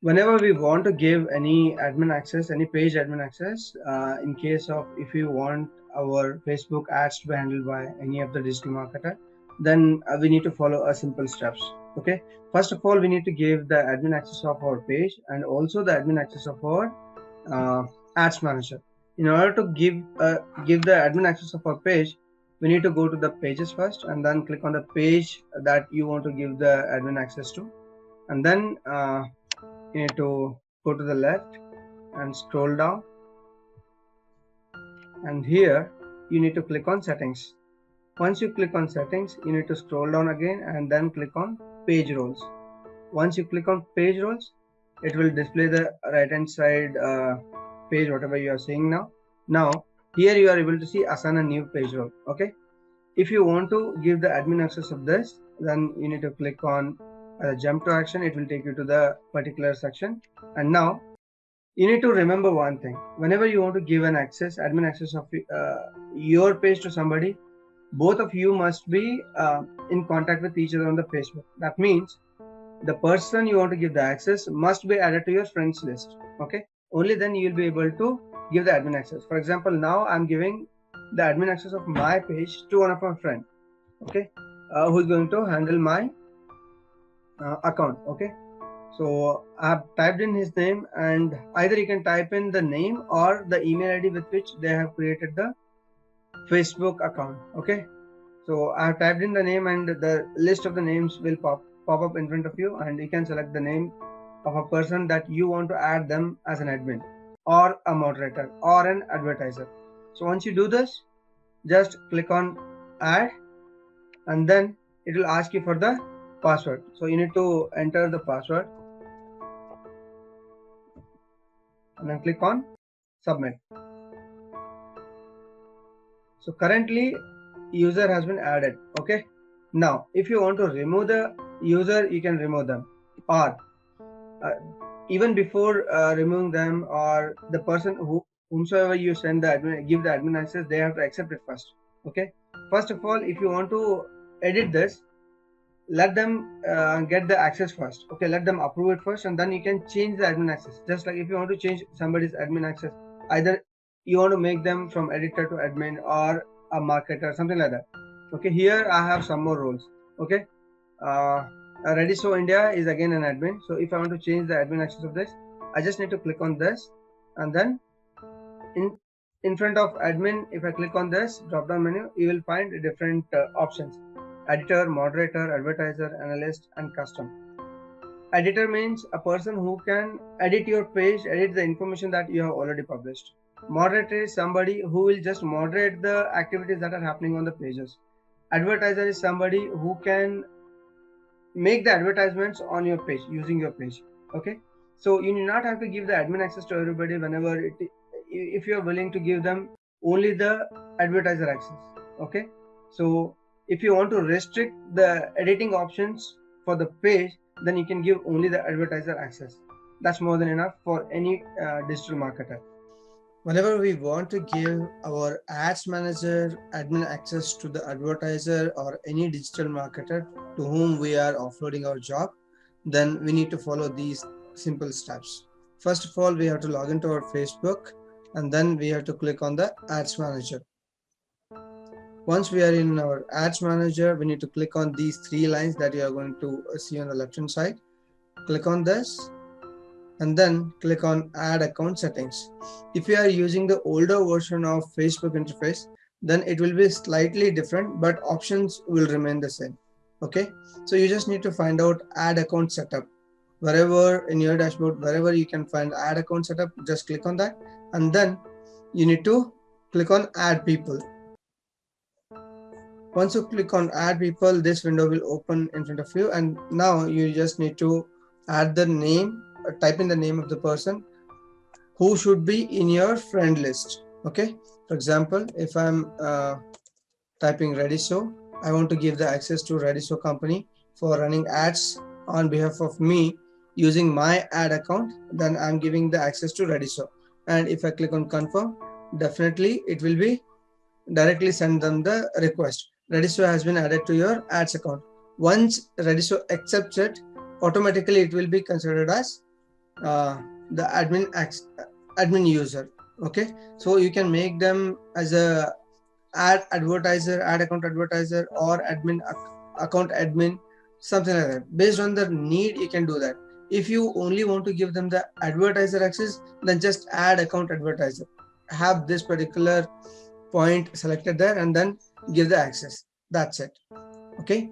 Whenever we want to give any admin access, any page admin access, in case of if you want our Facebook ads to be handled by any of the digital marketer, then we need to follow a simple steps. Okay, first of all, we need to give the admin access of our page and also the admin access of our ads manager. In order to give the admin access of our page, we need to go to the pages first and then click on the page that you want to give the admin access to, and then you need to go to the left and scroll down, and here you need to click on settings. Once you click on settings, you need to scroll down again and then click on page roles. Once you click on page roles, it will display the right hand side page whatever you are seeing now. Here you are able to see assign a new page role. Okay, if you want to give the admin access of this, then you need to click on jump to action. It will take you to the particular section. And now you need to remember one thing: whenever you want to give an access, admin access of your page to somebody, both of you must be in contact with each other on the Facebook. That means the person you want to give the access must be added to your friends list. Okay, only then you will be able to give the admin access. For example, now I'm giving the admin access of my page to one of my friends. Okay, who is going to handle my account. Okay, so I've typed in his name, and either you can type in the name or the email ID with which they have created the Facebook account. Okay, so I have typed in the name, and the list of the names will pop up in front of you, and you can select the name of a person that you want to add them as an admin or a moderator or an advertiser. So once you do this, just click on add, and then it will ask you for the password. So you need to enter the password and then click on submit. So currently user has been added. Okay, now if you want to remove the user, you can remove them, or even before removing them, or the person whomsoever you send the admin, give the admin access, they have to accept it first. Okay, first of all, if you want to edit this, let them get the access first. Okay, let them approve it first, and then you can change the admin access. Just like if you want to change somebody's admin access, either you want to make them from editor to admin or a marketer, something like that. Okay, here I have some more roles. Okay, Rediso India is again an admin. So if I want to change the admin access of this, I just need to click on this, and then in front of admin, if I click on this drop down menu, you will find different options: editor, moderator, advertiser, analyst, and custom. Editor means a person who can edit your page, edit the information that you have already published. Moderator is somebody who will just moderate the activities that are happening on the pages. Advertiser is somebody who can make the advertisements on your page using your page. Okay, so you do not have to give the admin access to everybody whenever if you are willing to give them only the advertiser access. Okay, so if you want to restrict the editing options for the page, then you can give only the advertiser access. That's more than enough for any digital marketer. Whenever we want to give our ads manager admin access to the advertiser or any digital marketer to whom we are offloading our job, then we need to follow these simple steps. First of all, we have to log into our Facebook, and then we have to click on the ads manager. Once we are in our ads manager, we need to click on these three lines that you are going to see on the left hand side. Click on this, and then click on add account settings. If you are using the older version of Facebook interface, then it will be slightly different, but options will remain the same. Okay, so you just need to find out add account setup. Wherever in your dashboard, wherever you can find add account setup, just click on that, and then you need to click on add people. Once you click on add people, this window will open in front of you, and now you just need to add the name, type in the name of the person who should be in your friend list. Okay, for example, if I'm typing Rediso, I want to give the access to Rediso company for running ads on behalf of me using my ad account, then I'm giving the access to Rediso. And if I click on confirm, definitely it will be directly send them the request. Redisso has been added to your ads account. Once Redisso accepts it, automatically it will be considered as the admin user. Okay, so you can make them as a ad advertiser, ad account advertiser, or admin account admin, something like that. Based on the need, you can do that. If you only want to give them the advertiser access, then just add account advertiser. Have this particular point selected there and then give the access. That's it. Okay.